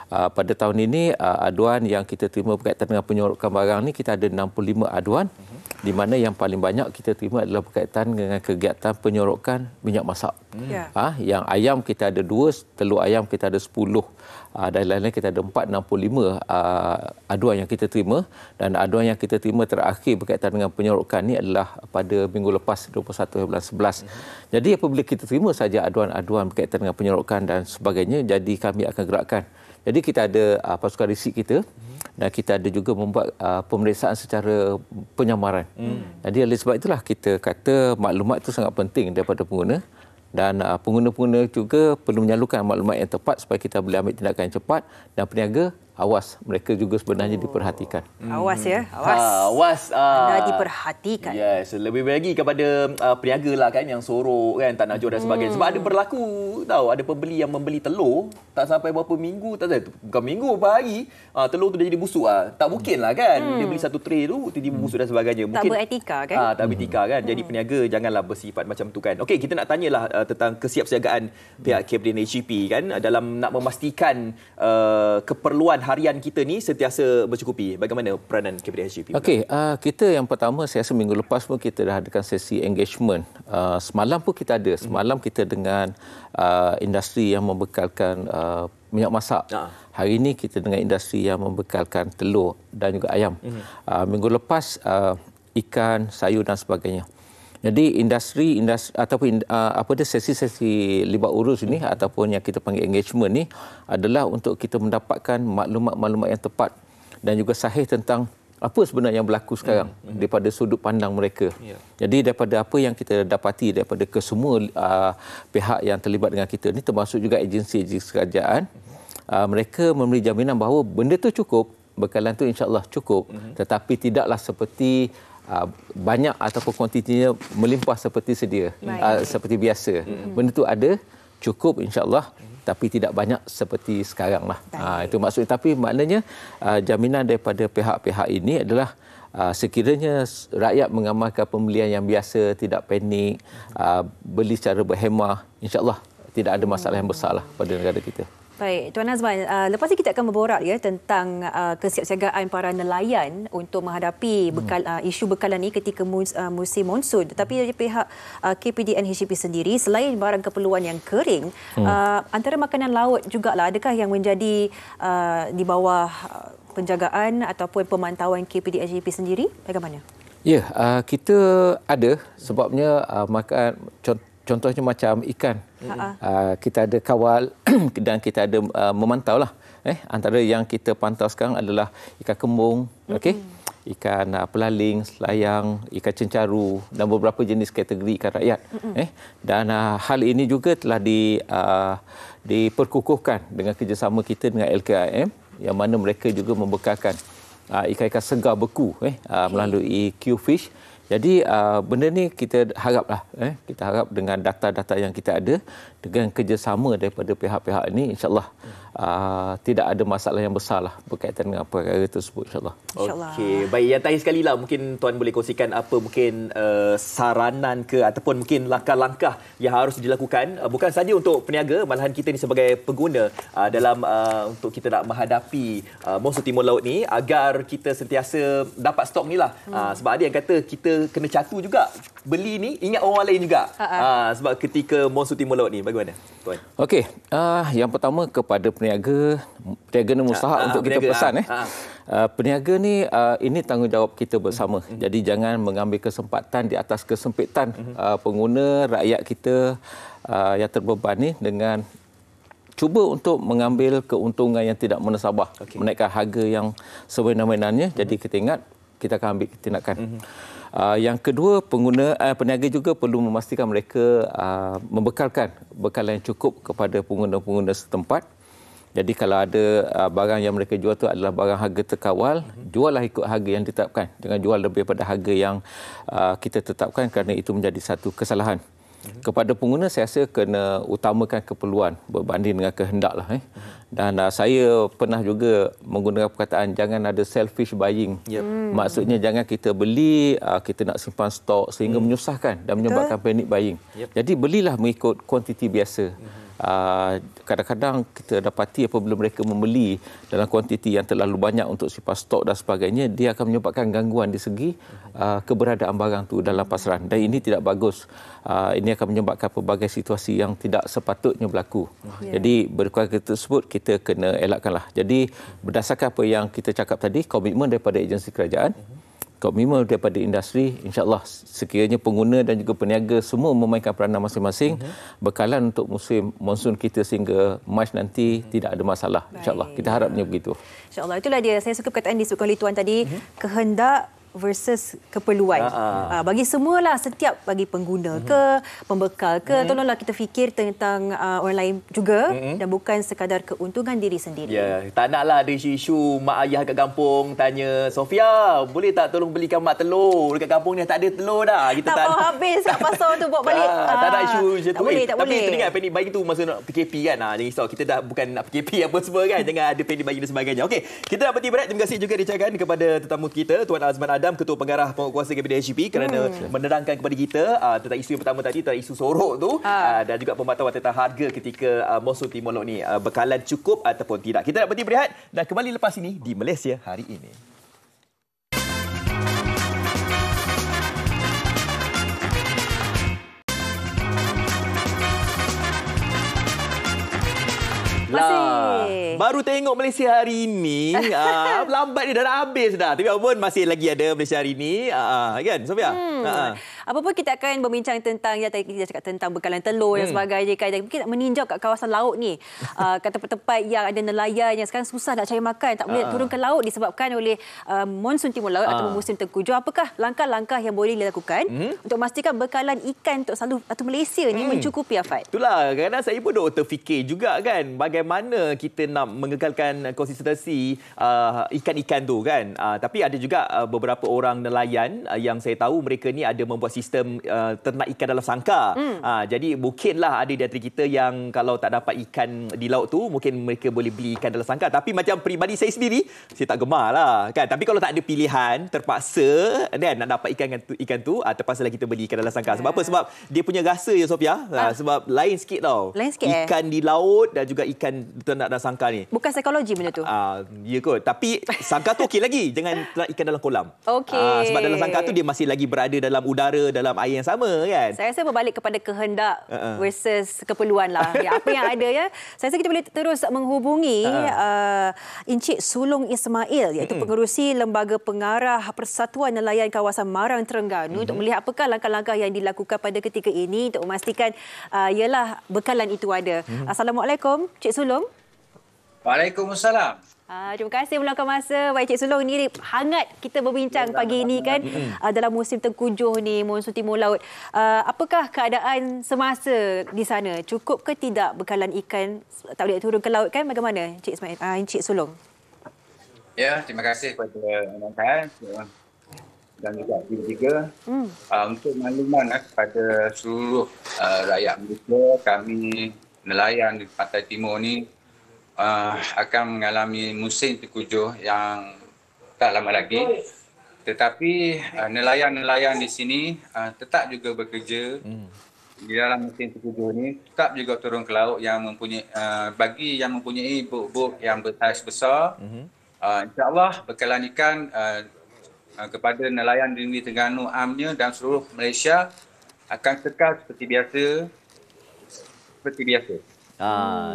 Pada tahun ini aduan yang kita terima berkaitan dengan penyorokan barang ni kita ada 65 aduan, di mana yang paling banyak kita terima adalah berkaitan dengan kegiatan penyorokan minyak masak. Yang ayam kita ada 2, telur ayam kita ada 10, dan lain-lain kita ada 465 aduan yang kita terima. Dan aduan yang kita terima terakhir berkaitan dengan penyorokan ni adalah pada minggu lepas 21 bulan 11. Jadi apabila kita terima saja aduan-aduan berkaitan dengan penyorokan dan sebagainya, jadi kami akan gerakkan. Jadi kita ada pasukan risik kita, dan kita ada juga membuat pemeriksaan secara penyamaran. Jadi oleh sebab itulah kita kata maklumat itu sangat penting daripada pengguna, dan pengguna-pengguna juga perlu menyalurkan maklumat yang tepat supaya kita boleh ambil tindakan yang cepat, dan peniaga awas, mereka juga sebenarnya diperhatikan. Awas ya, awas. Anda diperhatikan. Yes, lebih lagi kepada peniaga lah kan yang sorok kan, tak nak jual dan sebagainya. Sebab ada berlaku tahu, ada pembeli yang membeli telur tak sampai berapa minggu, tak tahu bukan minggu berapa hari, telur tu dah jadi busuk tak mungkin lah kan. Dia beli satu tray tu tiba-tiba busuk dan sebagainya. Mungkin tak beretika kan? Tak beretika kan. Jadi peniaga janganlah bersifat macam tu kan. Okey, kita nak tanyalah tentang kesiapsiagaan pihak KPDN HCP kan dalam nak memastikan keperluan harian kita ni sentiasa bercukupi. Bagaimana peranan KPDN HCP? Okey, kita yang pertama saya rasa minggu lepas pun kita dah adakan sesi engagement. Semalam pun kita ada. Semalam kita dengan industri yang membekalkan minyak masak. Hari ini kita dengan industri yang membekalkan telur dan juga ayam. Minggu lepas ikan, sayur dan sebagainya. Jadi industri ataupun sesi-sesi libat urus ini ataupun yang kita panggil engagement ni adalah untuk kita mendapatkan maklumat-maklumat yang tepat dan juga sahih tentang apa sebenarnya yang berlaku sekarang daripada sudut pandang mereka. Jadi daripada apa yang kita dapati daripada kesemua pihak yang terlibat dengan kita ni, termasuk juga agensi-agensi kerajaan, mereka memberi jaminan bahawa benda tu cukup, bekalan tu insya-Allah cukup, tetapi tidaklah seperti banyak ataupun kuantitinya melimpah seperti sedia, seperti biasa. Benda tu ada, cukup insya-Allah, tapi tidak banyak seperti sekarang lah. Itu maksudnya. Tapi maknanya jaminan daripada pihak-pihak ini adalah sekiranya rakyat mengamalkan pembelian yang biasa, tidak panik, beli secara berhemah, insya-Allah tidak ada masalah yang besar lah pada negara kita. Baik, Tuan Azman, lepas ini kita akan berborak ya tentang kesiapsiagaan para nelayan untuk menghadapi isu bekalan ini ketika musim monsun. Tetapi dari pihak KPDN HCP sendiri, selain barang keperluan yang kering, antara makanan laut jugalah, adakah yang menjadi di bawah penjagaan ataupun pemantauan KPDN HCP sendiri? Bagaimana? Ya, kita ada sebabnya contohnya macam ikan. Kita ada kawal dan kita ada memantau lah. Antara yang kita pantau sekarang adalah ikan kembung, ikan pelaling, selayang, ikan cencaru dan beberapa jenis kategori ikan rakyat. Dan hal ini juga telah diperkukuhkan dengan kerjasama kita dengan LKIM, yang mana mereka juga membekalkan ikan-ikan segar beku melalui Q-Fish. Jadi benda ni kita haraplah, kita harap dengan data-data yang kita ada, dengan kerjasama daripada pihak-pihak ini, insya-Allah tidak ada masalah yang besar lah berkaitan dengan perkara tersebut, insya-Allah. Okey, baik. Yang terakhir sekali lah, mungkin Tuan boleh kongsikan apa mungkin saranan ke ataupun mungkin langkah-langkah yang harus dilakukan, bukan saja untuk peniaga, malahan kita ni sebagai pengguna dalam untuk kita nak menghadapi monsun timur laut ni, agar kita sentiasa dapat stok ni lah. Sebab ada yang kata kita kena catu juga beli ni, ingat orang lain juga. Sebab ketika monsun timur laut ni, bagaimana Tuan? Okey, yang pertama kepada peniaga ni mustahak untuk kita pesan. Peniaga ni, ini tanggungjawab kita bersama. Jadi jangan mengambil kesempatan di atas kesempitan pengguna, rakyat kita yang terbeban ni dengan cuba untuk mengambil keuntungan yang tidak menasabah, menaikkan harga yang sebenar-benarnya. Jadi kita ingat, kita akan ambil tindakan. Yang kedua, peniaga juga perlu memastikan mereka membekalkan bekalan yang cukup kepada pengguna-pengguna setempat. Jadi kalau ada barang yang mereka jual tu adalah barang harga terkawal, juallah ikut harga yang ditetapkan. Jangan jual lebih daripada harga yang kita tetapkan, kerana itu menjadi satu kesalahan. Kepada pengguna, saya rasa kena utamakan keperluan berbanding dengan kehendak lah. Dan saya pernah juga menggunakan perkataan jangan ada selfish buying. Maksudnya jangan kita beli, kita nak simpan stok sehingga menyusahkan dan menyebabkan panic buying. Jadi belilah mengikut kuantiti biasa. Kadang-kadang kita dapati apabila mereka membeli dalam kuantiti yang terlalu banyak untuk simpan stok dan sebagainya, dia akan menyebabkan gangguan di segi keberadaan barang tu dalam pasaran, dan ini tidak bagus. Ini akan menyebabkan pelbagai situasi yang tidak sepatutnya berlaku. Jadi berkuasa tersebut kita kena elakkanlah. Jadi berdasarkan apa yang kita cakap tadi, komitmen daripada agensi kerajaan, komitmen daripada industri, insya-Allah sekiranya pengguna dan juga peniaga semua memainkan peranan masing-masing, bekalan untuk musim monsun kita sehingga Mac nanti tidak ada masalah, insya-Allah. Kita harapnya begitu. Insya-Allah. Itulah dia, saya suka perkataan disebutkan oleh Tuan tadi, kehendak versus keperluan. Bagi semualah, setiap bagi pengguna ke, pembekal ke, tolonglah kita fikir tentang orang lain juga dan bukan sekadar keuntungan diri sendiri. Ya, tak naklah ada isu-isu mak ayah kat kampung tanya, Sofia, boleh tak tolong belikan mak telur? Dekat kampung ni tak ada telur dah. Kita tak mau habis kat pasar tu bawa balik. Tak ada isu macam tu. Boleh, Tapi teringat panic buying tu masa nak PKP kan. Jangan risau, kita dah bukan nak PKP apa semua kan. Jangan ada panic buying dan sebagainya. Okey, kita nak berhenti berehat. Terima kasih juga diucapkan kepada tetamu kita, Tuan Azman Adam, Ketua Pengarah Penguatkuasa Kabinet HDP, kerana menerangkan kepada kita tentang isu yang pertama tadi, tentang isu sorok tu, dan juga pemantauan tentang harga ketika Monsun Timur Laut ni bekalan cukup ataupun tidak. Kita nak berhenti berehat dan kembali lepas ini di Malaysia Hari Ini. Baru tengok Malaysia Hari Ini, lambat dia dah nak habis dah. Tapi apapun masih lagi ada Malaysia Hari Ini, kan Sofia? Apapun kita akan berbincang tentang, ya tadi kita cakap tentang bekalan telur dan sebagainya. Kita nak meninjau kat kawasan laut ni. Kat tempat-tempat yang ada nelayan yang sekarang susah nak cari makan, tak boleh turun ke laut disebabkan oleh monsun timur laut atau musim tengkujuh. Apakah langkah-langkah yang boleh dilakukan untuk memastikan bekalan ikan untuk selalu atau Malaysia ni mencukupi, Afad? Itulah, kadang-kadang saya pun duk terfikir juga kan, bagaimana kita nak mengekalkan konsistensi ikan-ikan tu kan. Tapi ada juga beberapa orang nelayan yang saya tahu mereka ni ada membuat sistem ternak ikan dalam sangkar. Jadi mungkinlah ada di antara kita yang kalau tak dapat ikan di laut tu, mungkin mereka boleh beli ikan dalam sangkar. Tapi macam peribadi saya sendiri, saya tak gemar lah kan. Tapi kalau tak ada pilihan, terpaksa kan, nak dapat ikan tu, terpaksalah kita beli ikan dalam sangkar. Sebab apa? Sebab dia punya rasa ya Sofia, sebab lain sikit tau. Lain sikit, ikan di laut dan juga ikan ternak dalam sangkar ni. Bukan psikologi benda tu. Ya kot. Tapi sangkar tu okey lagi. Jangan ternak ikan dalam kolam. Okey. Sebab dalam sangkar tu dia masih lagi berada dalam udara, dalam air yang sama kan. Saya rasa berbalik kepada kehendak versus keperluan lah. Ya, apa yang ada ya. Saya rasa kita boleh terus menghubungi Encik Sulong Ismail, iaitu pengerusi Lembaga Pengarah Persatuan Nelayan Kawasan Marang Terengganu, untuk melihat apakah langkah-langkah yang dilakukan pada ketika ini untuk memastikan ialah bekalan itu ada. Assalamualaikum, Cik Sulong. Waalaikumsalam. Terima kasih meluangkan masa. Baik, Cik Sulong, ni hangat kita berbincang pagi ini kan dalam musim tengkujuh ni, monsun timur laut. Apakah keadaan semasa di sana? Cukup ke tidak bekalan ikan? Tak boleh turun ke laut kan? Bagaimana, Cik Ismail, Cik Sulong? Ya, terima kasih kepada Anda dan juga TV3 untuk makluman kepada seluruh rakyat Malaysia. Kami nelayan di Pantai Timur ni akan mengalami musim tengkujuh yang tak lama lagi. Tetapi nelayan-nelayan di sini tetap juga bekerja di dalam musim tengkujuh ni, tetap juga turun ke laut yang mempunyai bagi yang mempunyai bot-bot yang bersaiz besar. InsyaAllah bekalan ikan kepada nelayan di negeri Terengganu amnya dan seluruh Malaysia akan kekal seperti biasa.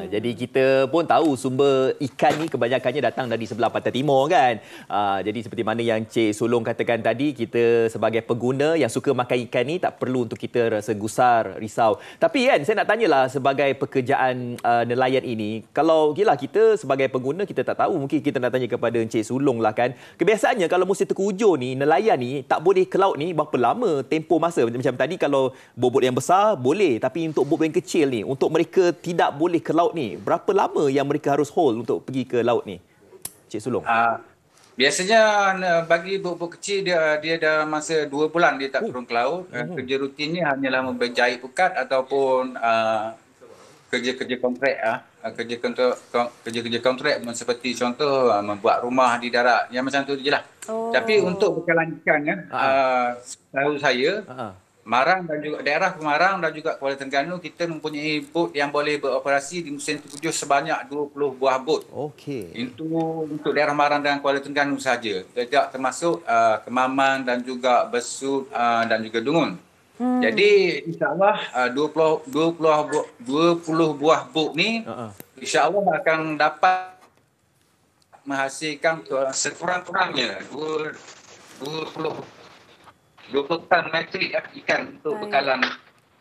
Jadi kita pun tahu sumber ikan ni kebanyakannya datang dari sebelah Pantai Timur kan. Jadi seperti mana yang Cik Sulong katakan tadi, kita sebagai pengguna yang suka makan ikan ni tak perlu untuk kita rasa gusar, risau. Tapi kan saya nak tanyalah, sebagai pekerjaan nelayan ini, kalau gila kita sebagai pengguna kita tak tahu, mungkin kita nak tanya kepada Cik Sulong lah kan. Kebiasaannya kalau musim tengkujuh ni, nelayan ni tak boleh ke laut ni berapa lama tempoh masa? Macam tadi kalau bot-bot yang besar boleh, tapi untuk bot yang kecil ni, untuk mereka tidak boleh ke laut ni, berapa lama yang mereka harus hold untuk pergi ke laut ni, Cik Sulong? Biasanya bagi bot-bot kecil dia dah masa 2 bulan dia tak turun ke laut. Kerja rutinnya hanyalah berjahit ukat ataupun kerja-kerja kontrak. Kerja-kerja kontrak seperti contoh membuat rumah di darat, yang macam tu je lah. Tapi untuk bekalan ikan tahu saya Marang dan juga daerah Marang dan juga Kuala Terengganu, kita mempunyai bot yang boleh beroperasi di musim tengkujuh sebanyak 20 buah bot. Okey. Itu untuk daerah Marang dan Kuala Terengganu saja. Tidak termasuk Kemaman dan juga Besut dan juga Dungun. Jadi insya-Allah 20 buah bot ni insya-Allah akan dapat menghasilkan sekurang-kurangnya 20 ton metrik ikan untuk bekalan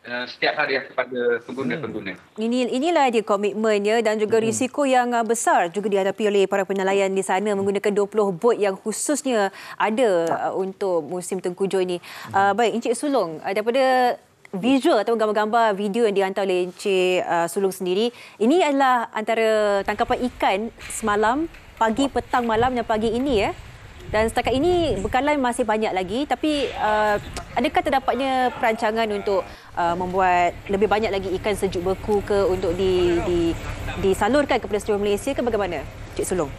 setiap hari kepada pengguna-pengguna. Inilah dia komitmennya dan juga risiko yang besar juga dihadapi oleh para penelayan di sana menggunakan 20 bot yang khususnya ada untuk musim tengkujuh ini. Baik, Encik Sulong, daripada visual atau gambar-gambar video yang dihantar oleh Encik Sulong sendiri, ini adalah antara tangkapan ikan semalam, pagi, petang, malam dan pagi ini ya. Dan setakat ini bekalan masih banyak lagi, tapi adakah terdapatnya perancangan untuk membuat lebih banyak lagi ikan sejuk beku ke untuk disalurkan kepada seluruh Malaysia ke bagaimana, Cik Sulong?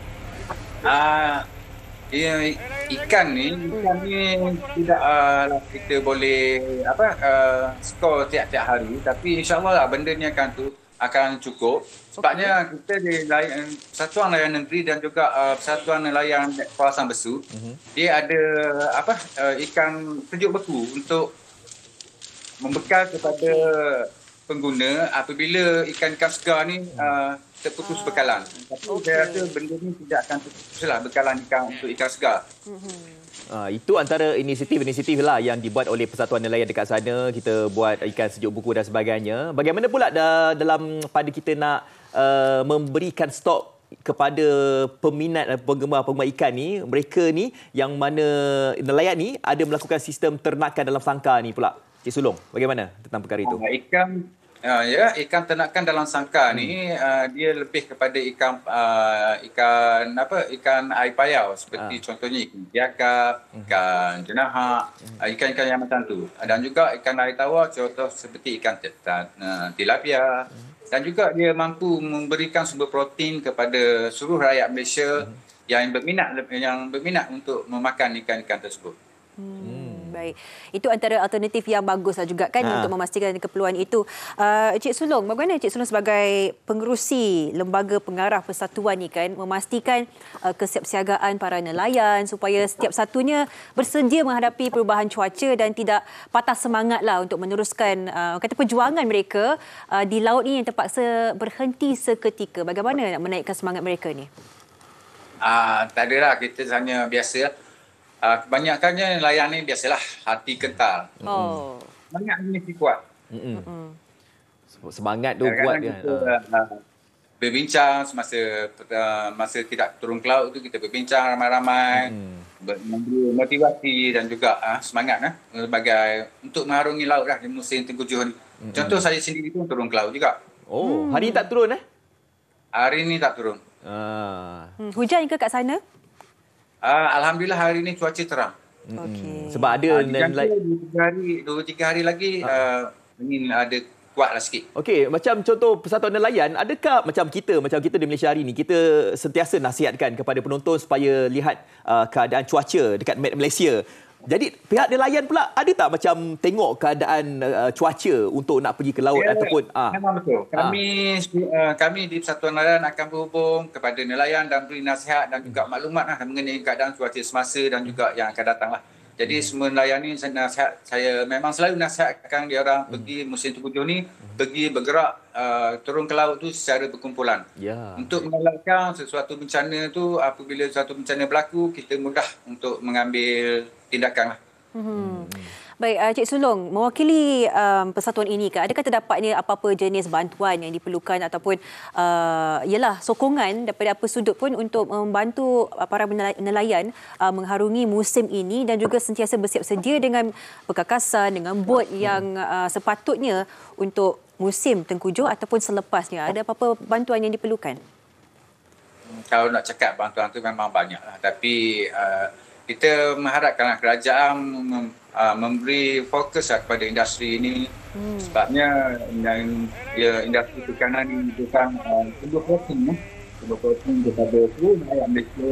Ikan ni tidak kita boleh skor tiap-tiap hari, tapi insya-Allah benda ni akan cukup. Sebabnya kita di Persatuan Nelayan Negeri dan juga Persatuan Nelayan Kawasan Besu, dia ada ikan sejuk beku untuk membekal kepada pengguna apabila ikan-ikan segar ni terputus bekalan. Tapi saya rasa benda ni tidak akan terputuslah bekalan ikan untuk ikan segar. Itu antara inisiatif lah yang dibuat oleh Persatuan Nelayan dekat sana. Kita buat ikan sejuk buku dan sebagainya. Bagaimana pula dalam pada kita nak memberikan stok kepada peminat penggemar ikan ni, mereka ni yang mana nelayan ni ada melakukan sistem ternakan dalam sangkar ni pula. Cik Sulong, bagaimana tentang perkara itu? Ikan ternakan dalam sangkar ni dia lebih kepada ikan air payau seperti contohnya ikan biakap, ikan jenahak, ikan-ikan yang macam tu. Dan juga ikan air tawar contoh seperti ikan tilapia. Dan juga dia mampu memberikan sumber protein kepada seluruh rakyat Malaysia yang berminat untuk memakan ikan-ikan tersebut. Baik. Itu antara alternatif yang bagus juga kan untuk memastikan keperluan itu. Cik Sulong, bagaimana Cik Sulong sebagai pengerusi lembaga pengarah persatuan ni kan memastikan kesiapsiagaan para nelayan supaya setiap satunya bersedia menghadapi perubahan cuaca dan tidak patah semangatlah untuk meneruskan perjuangan mereka di laut ini yang terpaksa berhenti seketika. Bagaimana nak menaikkan semangat mereka ni? Tak adalah, kita hanya biasa. Kebanyakannya nelayan ni biasalah hati kental. Semangat ni mesti kuat. Semangat tu kuat dia. Berbincang masa tidak turun ke laut tu, kita berbincang ramai-ramai, memberi motivasi dan juga semangat sebagai untuk mengharungi laut di musim tengkujuh ni. Contoh saya sendiri pun turun ke laut juga. Hari ni tak turun Hari ni tak turun. Hujan ke kat sana? Alhamdulillah hari ni cuaca terang. Sebab ada 2-3 hari lagi angin ada kuatlah sikit. Okey, macam contoh Persatuan Nelayan, adakah macam kita di Malaysia hari ni, kita sentiasa nasihatkan kepada penonton supaya lihat keadaan cuaca dekat map Malaysia. Jadi pihak nelayan pula ada tak macam tengok keadaan cuaca untuk nak pergi ke laut ataupun memang betul. Kami di Persatuan Nelayan akan berhubung kepada nelayan dan beri nasihat dan juga maklumat mengenai keadaan cuaca semasa dan juga yang akan datanglah. Jadi semua nelayan ni saya memang selalu nasihatkan dia orang pergi musim tengkujuh ni pergi bergerak turun ke laut tu secara berkumpulan. Untuk mengelakkan sesuatu bencana tu, apabila sesuatu bencana berlaku, kita mudah untuk mengambil tindakan. Baik, Cik Sulong, mewakili persatuan ini, adakah terdapatnya apa-apa jenis bantuan yang diperlukan ataupun sokongan daripada apa sudut pun untuk membantu para nelayan mengharungi musim ini dan juga sentiasa bersiap sedia dengan perkakasan, dengan bot yang sepatutnya untuk musim tengkujuh ataupun selepasnya? Ada apa-apa bantuan yang diperlukan? Kalau nak cakap bantuan tu memang banyaklah, tapi kita mengharapkan kerajaan memberi fokus kepada industri ini sebabnya industri perikanan ini bukan sumber protein kepada seluruh rakyat Malaysia.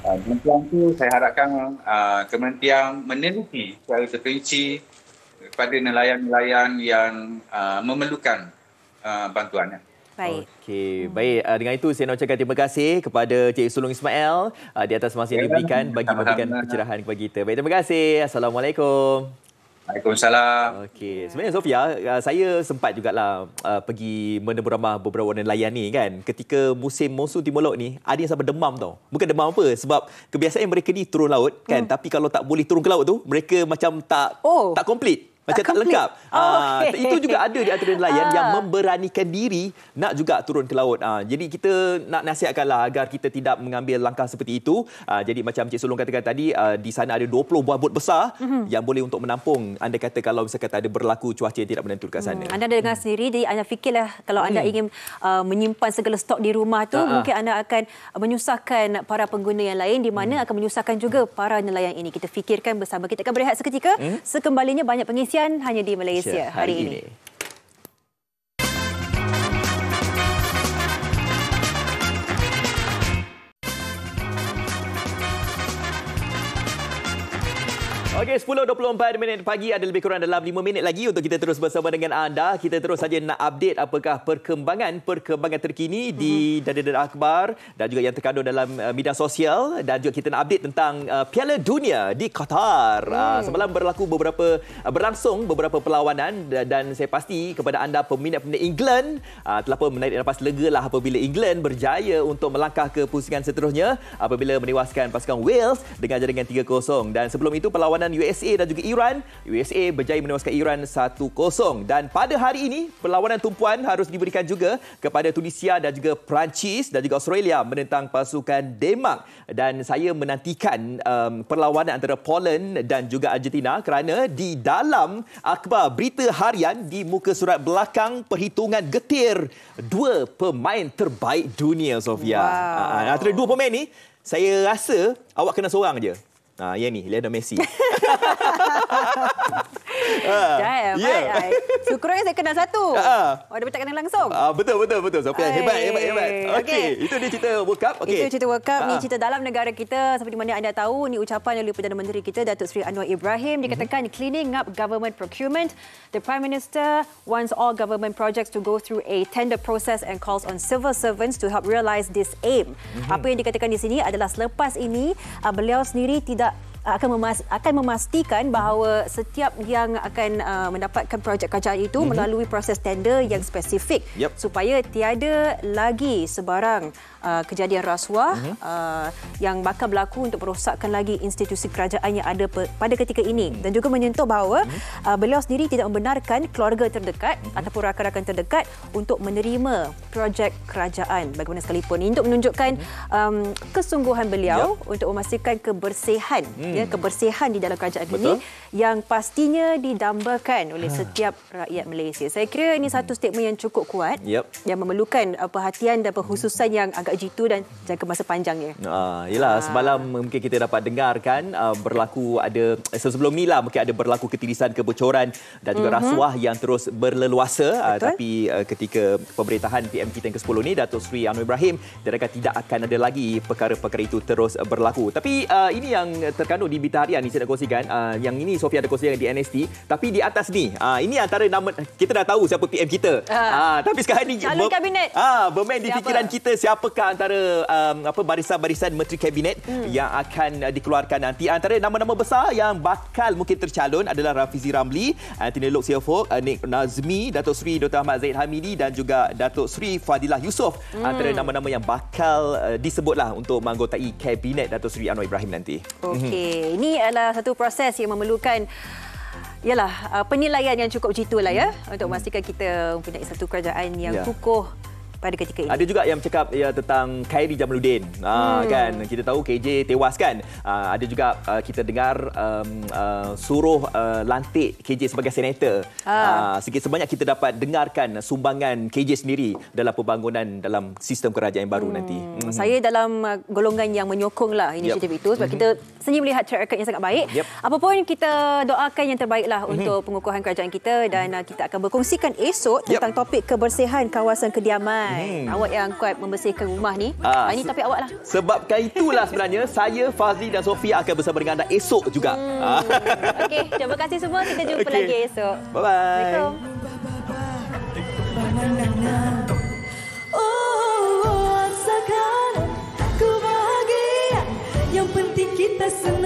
Bantuan tu saya harapkan kementerian meneliti secara terperinci kepada nelayan-nelayan yang memerlukan bantuannya. Baik. Okey, baik. Dengan itu saya nak ucapkan terima kasih kepada Cik Sulong Ismail di atas masa yang diberikan bagi memberikan pencerahan kepada kita. Baik, terima kasih. Assalamualaikum. Waalaikumsalam. Okey, sebenarnya Sofia, saya sempat jugalah pergi menebur ramah beberapa nelayan ni kan. Ketika musim monsun timur laut ni, ada yang sampai demam tau. Bukan demam apa, sebab kebiasaan mereka ni turun laut kan, tapi kalau tak boleh turun ke laut tu, mereka macam tak komplit. Macam tak lengkap. Itu juga ada di antara nelayan yang memberanikan diri nak juga turun ke laut. Jadi kita nak nasihatkanlah agar kita tidak mengambil langkah seperti itu. Jadi macam Cik Sulong katakan tadi, di sana ada 20 buah bot besar yang boleh untuk menampung. Anda kata kalau misalkan ada berlaku cuaca yang tidak menentu dekat sana. Anda dengar sendiri, jadi anda fikirlah kalau anda ingin menyimpan segala stok di rumah tu, mungkin anda akan menyusahkan para pengguna yang lain, di mana akan menyusahkan juga para nelayan ini. Kita fikirkan bersama. Kita akan berehat seketika. Sekembalinya banyak pengisian hanya di Malaysia hari ini. Okey, 10.24 pagi, ada lebih kurang dalam 5 minit lagi untuk kita terus bersama dengan anda. Kita terus saja nak update apakah perkembangan terkini di data-data akhbar dan juga yang terkandung dalam media sosial, dan juga kita nak update tentang Piala Dunia di Qatar. Semalam berlangsung beberapa perlawanan dan saya pasti kepada anda peminat-peminat England telah pun menarik nafas lega lah apabila England berjaya untuk melangkah ke pusingan seterusnya apabila menewaskan pasukan Wales dengan jaringan 3-0. Dan sebelum itu perlawanan USA dan juga Iran. USA berjaya menewaskan Iran 1-0. Dan pada hari ini, perlawanan tumpuan harus diberikan juga kepada Tunisia dan juga Perancis dan juga Australia menentang pasukan Denmark. Dan saya menantikan perlawanan antara Poland dan juga Argentina kerana di dalam akhbar berita harian di muka surat belakang perhitungan getir 2 pemain terbaik dunia, Sofia. Antara 2 pemain ni, saya rasa awak kena seorang je. Yang ni, Lionel Messi. Syukurnya saya kenal satu. Ada bercakap kenal langsung. Betul. Sofia, hebat. Okey, itu dia cerita World Cup. Itu cerita World Cup. Ni cerita dalam negara kita. Seperti mana anda tahu, ni ucapan oleh Perdana Menteri kita, Datuk Seri Anwar Ibrahim. Dikatakan cleaning up government procurement. The Prime Minister wants all government projects to go through a tender process and calls on civil servants to help realise this aim. Apa yang dikatakan di sini adalah selepas ini beliau sendiri tidak akan memastikan bahawa setiap yang akan mendapatkan projek kerajaan itu melalui proses tender yang spesifik supaya tiada lagi sebarang kejadian rasuah yang bakal berlaku untuk merosakkan lagi institusi kerajaan yang ada pada ketika ini, dan juga menyentuh bahawa beliau sendiri tidak membenarkan keluarga terdekat ataupun rakan-rakan terdekat untuk menerima projek kerajaan bagaimana sekalipun. Ini untuk menunjukkan kesungguhan beliau untuk memastikan kebersihan kebersihan di dalam kerajaan ini yang pastinya didambakan oleh setiap rakyat Malaysia. Saya kira ini satu statement yang cukup kuat yang memerlukan perhatian dan perkhususan yang agak jitu dan jangka masa panjangnya. Yalah, semalam mungkin kita dapat dengarkan berlaku ada sebelum ni lah mungkin ada berlaku ketirisan, kebocoran dan juga rasuah yang terus berleluasa. Tapi ketika pemerintahan PM kita yang ke-10 ni, Datuk Seri Anwar Ibrahim, dia kata tidak akan ada lagi perkara-perkara itu terus berlaku. Tapi ini yang terkandung di berita harian ni saya nak kongsikan. Yang ini Sofia ada kongsikan di NST. Tapi di atas ni, ini antara nama, kita dah tahu siapa PM kita. Tapi sekarang ni calon kabinet. Bermain di fikiran kita siapakah antara barisan-barisan menteri kabinet yang akan dikeluarkan nanti. Antara nama-nama besar yang bakal mungkin tercalon adalah Rafizi Ramli, Anthony Loke Siafok, Nik Nazmi, Datuk Seri Dr. Ahmad Zahid Hamidi dan juga Datuk Seri Fadilah Yusof. Antara nama-nama yang bakal disebutlah untuk menganggotai kabinet Datuk Seri Anwar Ibrahim nanti. Okey, ini adalah satu proses yang memerlukan penilaian yang cukup jitu lah untuk memastikan kita mempunyai satu kerajaan yang kukuh pada ketika ini. Ada juga yang bercakap tentang Khairi Jamaluddin. Kan kita tahu KJ tewas kan. Ada juga kita dengar suruh lantik KJ sebagai senator. Sikit sebanyak kita dapat dengarkan sumbangan KJ sendiri dalam pembangunan dalam sistem kerajaan yang baru nanti. Saya dalam golongan yang menyokonglah inisiatif itu sebab kita sebenarnya melihat track record yang sangat baik. Apapun kita doakan yang terbaiklah untuk pengukuhan kerajaan kita, dan kita akan berkongsikan esok tentang topik kebersihan kawasan kediaman. Awak yang kuat membersihkan rumah ni. Ini topik awak lah. Sebabkan itulah sebenarnya saya, Fazli dan Sofia akan bersama dengan anda esok juga. Okey, terima kasih semua. Kita jumpa lagi esok. Bye-bye. Oh, sekarang aku bahagia. Yang penting kita senang.